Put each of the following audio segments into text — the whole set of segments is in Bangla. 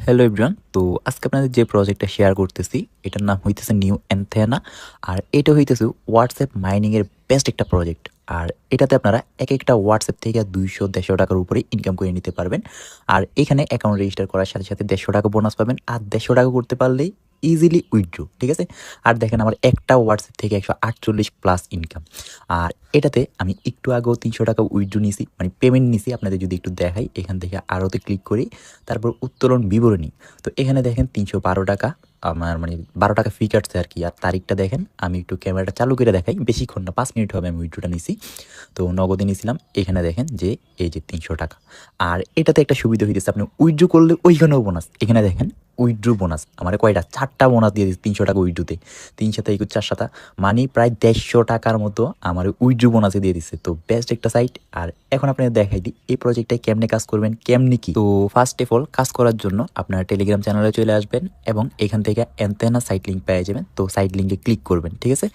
Hello everyone. তো আজকে আপনাদের যে প্রজেক্টটা শেয়ার করতেছি এটার নাম হইতেছে নিউ অ্যান্থেনা। আর এটা হইতেছে হোয়াটসঅ্যাপ মাইনিংয়ের বেস্ট একটা প্রজেক্ট। আর এটাতে আপনারা এক একটা হোয়াটসঅ্যাপ থেকে 200-150 টাকার উপরে ইনকাম করে নিতে পারবেন। আর এখানে অ্যাকাউন্ট রেজিস্টার করার সাথে সাথে 150 টাকা বোনাস পাবেন। আর 150 টাকা করতে পারলেই ইজিলি উইথড্রো, ঠিক আছে। আর দেখেন আমার একটা হোয়াটসঅ্যাপ থেকে 148 প্লাস ইনকাম। আর এটাতে আমি একটু আগেও 300 টাকা উইথড্রো নিয়েছি, মানে পেমেন্ট নিয়েছি। আপনাদের যদি একটু দেখাই, এখান থেকে আরোতে ক্লিক করি, তারপর উত্তোলন বিবরণী। তো এখানে দেখেন 312 টাকা আমার, মানে 12 টাকা ফি কাটছে আর কি। আর তারিখটা দেখেন, আমি একটু ক্যামেরাটা চালু করে দেখাই, বেশিক্ষণ না, 5 মিনিট হবে আমি উইথড্রোটা নিছি। তো নগদে নিয়েছিলাম। এখানে দেখেন যে এই যে 300 টাকা। আর এটাতে একটা সুবিধা হইতেছে, আপনি উইথড্রো করলে ওইখানেও বোনাস। এখানে দেখেন উইথড্রো বোনাস আমার কয়টা, 4টা বোনাস দিয়ে দিচ্ছে 300 টাকা উইথড্রোতে। 3 7 4 7 মানে প্রায় 150 টাকার মতো আমার উইথড্রো বোনাসে দিয়ে দিচ্ছে। তো বেস্ট একটা সাইট। আর এখন আপনাদের দেখাই দিই এই প্রজেক্টটায় কেমনে কাজ করবেন, কেমনি কি। তো ফার্স্ট অফ অল কাজ করার জন্য আপনারা টেলিগ্রাম চ্যানেলে চলে আসবেন এবং এখান থেকে অ্যান্থেনা সাইট লিঙ্ক পেয়ে যাবেন। তো সাইট লিঙ্কে ক্লিক করবেন, ঠিক আছে।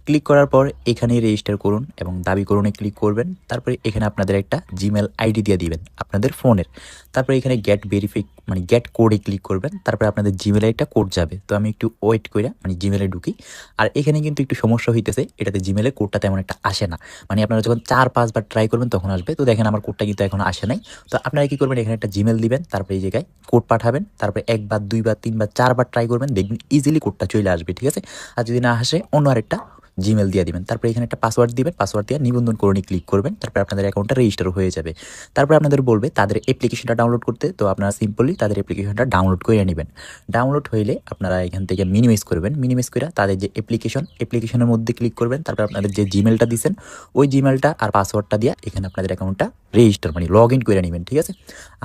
ক্লিক করার পর এখানেই রেজিস্টার করুন এবং দাবি করুনে ক্লিক করবেন। তারপরে এখানে আপনাদের একটা জিমেল আইডি দিয়ে দিবেন আপনাদের ফোনের। তারপরে এখানে গেট ভেরিফাই মানে গেট কোডে ক্লিক করবেন। তারপরে আপনাদের জিমেলে একটা কোড যাবে। তো আমি একটু ওয়েট করে মানে জিমেলে ঢুকি। আর এখানে কিন্তু একটু সমস্যা হইতেছে, এটাতে জিমেলে কোডটা তেমন একটা আসে না। মানে আপনারা যখন 4-5 বার ট্রাই করবেন তখন আসবে। তো দেখেন আমার কোডটা কিন্তু এখন আসে নাই। তো আপনারা কি করবেন, এখানে একটা জিমেল দিবেন, তারপরে এই জায়গায় কোড পাঠাবেন। তারপরে 1 বার 2 বার 3 বার 4 বার ট্রাই করবেন, দেখবেন ইজিলি কোডটা চলে আসবে, ঠিক আছে। আর যদি না আসে অন্য আরেকটা জিমেল দিয়ে দিবেন। তারপরে এখানে একটা পাসওয়ার্ড দিবেন, পাসওয়ার্ড দিয়ে নিবন্ধন করণে ক্লিক করবেন। তারপরে আপনাদের অ্যাকাউন্টটা রেজিস্টার হয়ে যাবে। তারপরে আপনাদের বলবে তাদের অ্যাপ্লিকেশনটা ডাউনলোড করতে। তো আপনারা সিম্পলি তাদের অ্যাপ্লিকেশনটা ডাউনলোড করে নেবেন। ডাউনলোড হইলে আপনারা এখান থেকে মিনিমাইজ করবেন। মিনিমাইজ করে তাদের যে অ্যাপ্লিকেশনের মধ্যে ক্লিক করবেন। তারপরে আপনাদের যে জিমেলটা দিচ্ছেন ওই জিমেলটা আর পাসওয়ার্ডটা দিয়ে এখানে আপনাদের অ্যাকাউন্টটা রেজিস্টার মানে লগ ইন করে নেবেন, ঠিক আছে।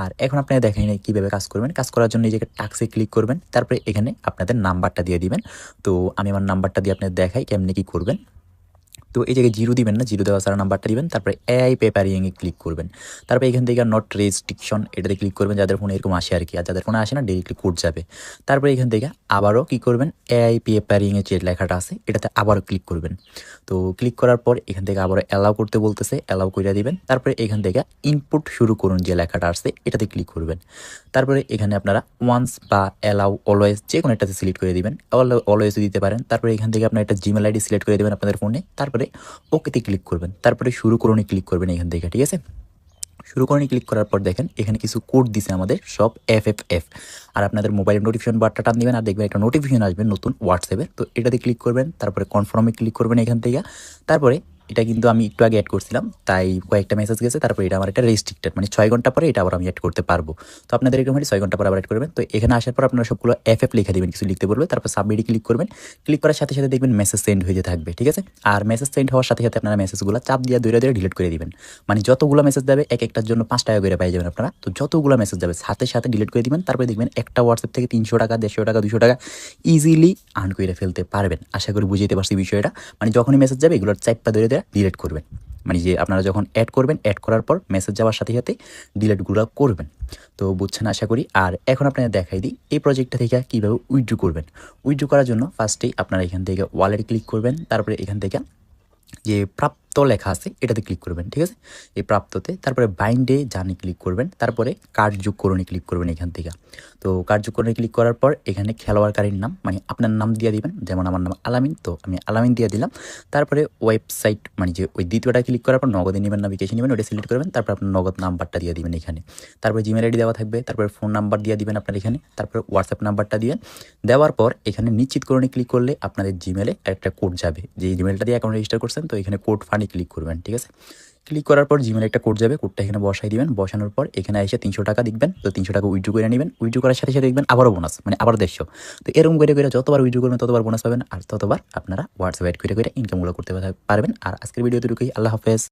আর এখন আপনারা দেখেন কীভাবে কাজ করবেন। কাজ করার জন্য এই জায়গায় টাক্সে ক্লিক করবেন। তারপরে এখানে আপনাদের নাম্বারটা দিয়ে দিবেন। তো আমি আমার নাম্বারটা দিয়ে আপনাদের দেখাই কেমনি কী করবেন। তো এই জায়গায় জিরো দিবেন না, জিরো দেওয়া ছাড়া নাম্বারটা দিবেন। তারপরে এআই পেপারিংয়ে ক্লিক করবেন। তারপরে এখান থেকে নট রেস্ট্রিকশন এটাতে ক্লিক করবেন, যাদের ফোনে এরকম আসে আর কি। আর যাদের ফোনে আসে না ডিরেক্টলি কোড যাবে। তারপরে এখান থেকে আবারও কী করবেন, এআই পেপারিংয়ে যে লেখাটা আছে এটাতে আবারও ক্লিক করবেন। তো ক্লিক করার পর এখান থেকে আবারও অ্যালাউ করতে বলতেছে, অ্যালাউ করে দিবেন। তারপরে এখান থেকে ইনপুট শুরু করুন যে লেখাটা আসছে এটাতে ক্লিক করবেন। তারপরে এখানে আপনারা ওয়ান্স বা অ্যালাউ অলওয়েজ যে কোনো একটাতে সিলেক্ট করে দিবেন, অলওয়েজও দিতে পারেন। তারপরে এখান থেকে আপনার একটা জিমেল আইডি সিলেক্ট করে দেবেন আপনাদের ফোনে। তারপরে ওকেতে ক্লিক করবেন। তারপরে শুরু করুন ক্লিক করবেন এখান থেকে, ঠিক আছে। শুরু করুন ক্লিক করার পর দেখেন এখানে কিছু কোড দিছে আমাদের সব FFF। আর আপনাদের মোবাইল নোটিফিকেশন বারটা টান দিবেন, আর দেখবেন একটা নোটিফিকেশন আসবে নতুন হোয়াটসঅ্যাপে। তো এটাতে ক্লিক করবেন। তারপরে কনফার্মে ক্লিক করবেন এখান থেকে। তারপরে এটা কিন্তু আমি একটু আগে অ্যাড করছিলাম, তাই কয়েকটা মেসেজ গেছে। তারপরে এটা আমার একটা রেস্ট্রিক্টেড, মানে 6 ঘন্টা পরে এটা আবার আমি অ্যাড করতে পারবো। তো আপনাদের এরকম 6 ঘন্টা পরে আবার অ্যাড করবেন। তো এখানে আসার পর আপনারা সবগুলো FF লিখে দিবেন, কিছু লিখতে বলবে। তারপর সাবমিটে ক্লিক করবেন। ক্লিক করার সাথে সাথে দেখবেন মেসেজ সেন্ড হয়ে থাকবে, ঠিক আছে। আর মেসেজ সেন্ড হওয়ার সাথে সাথে আপনারা মেসেজগুলো চাপ দিয়ে ধরে ধরে ডিলিট করে দিবেন। মানে যতগুলো মেসেজ যাবে এক একটার জন্য 5 টাকা করে পেয়ে যাবেন আপনারা। তো যতগুলো মেসেজ যাবে সাথে সাথে ডিলিট করে দিবেন। তারপরে দেখবেন একটা হোয়াটসঅ্যাপ থেকে 300 টাকা, 150 টাকা, 200 টাকা ইজিলি আর্ন করে ফেলতে পারবেন। আশা করি বুঝতে পারছি বিষয়টা। মানে যখনই মেসেজ যাবে এগুলোর চাপটা ধরে ধরে ডিলিট করবেন। মানে যে আপনারা যখন অ্যাড করবেন, অ্যাড করার পর মেসেজ যাওয়ার সাথে সাথে ডিলিটগুলো করবেন। তো বুঝছেন আশা করি। আর এখন আপনারা দেখাই দিই এই প্রজেক্টটা থেকে কীভাবে উইথড্র করবেন। উইথড্র করার জন্য ফার্স্টেই আপনারা এখান থেকে ওয়ালেটে ক্লিক করবেন। তারপরে এখান থেকে যে প্রাপ্ত লেখা আছে এটাতে ক্লিক করবেন, ঠিক আছে। এই প্রাপ্ততে তারপরে বাইন্ডে জানি ক্লিক করবেন। তারপরে কার্ড যোগ করণে ক্লিক করবেন এখান থেকে। তো কার্ড যোগ করণে ক্লিক করার পর এখানে খেলোয়াড়কারীর নাম মানে আপনার নাম দিয়ে দিবেন। যেমন আমার নাম আলামিন, তো আমি আলামিন দিয়ে দিলাম। তারপরে ওয়েবসাইট মানে যে ওই দ্বিতীয়টা ক্লিক করার পর নগদে নেবেন না বিকাশে নেবেন ওটা সিলেক্ট করবেন। তারপর আপনার নগদ নাম্বারটা দিয়ে দিবেন এখানে। তারপরে জিমেল আইডি দেওয়া থাকবে। তারপরে ফোন নাম্বার দিয়ে দিবেন আপনার এখানে। তারপরে হোয়াটসঅ্যাপ নাম্বারটা দিবেন। দেওয়ার পর এখানে নিশ্চিতকরণে ক্লিক করলে আপনাদের জিমেলে একটা কোড যাবে, যে জিমেলটা দিয়ে অ্যাকাউন্ট রেজিস্টার করছেন। তো এখানে কোড ফানি ক্লিক করবেন, ঠিক আছে। ক্লিক করার পর জিমেলে একটা কোড যাবে, কোডটা এখানে বসাই দিবেন। বসানোর পর এখানে এসে 300 টাকা দেখবেন। তো 300 টাকা উইথড্র করে নেবেন। উইথড্র করার সাথে সাথে দেখবেন আবারও বোনাস, মানে আবার 150। তো এরকম করে করে যতবার উইথড্র করবেন ততবার বোনাস পাবেন। আর ততবার আপনারা হোয়াটসঅ্যাপ অ্যাড করে করে ইনকামগুলো করতে পারবেন। আর আজকের ভিডিওতে ঢুকেই আল্লাহ হাফেজ।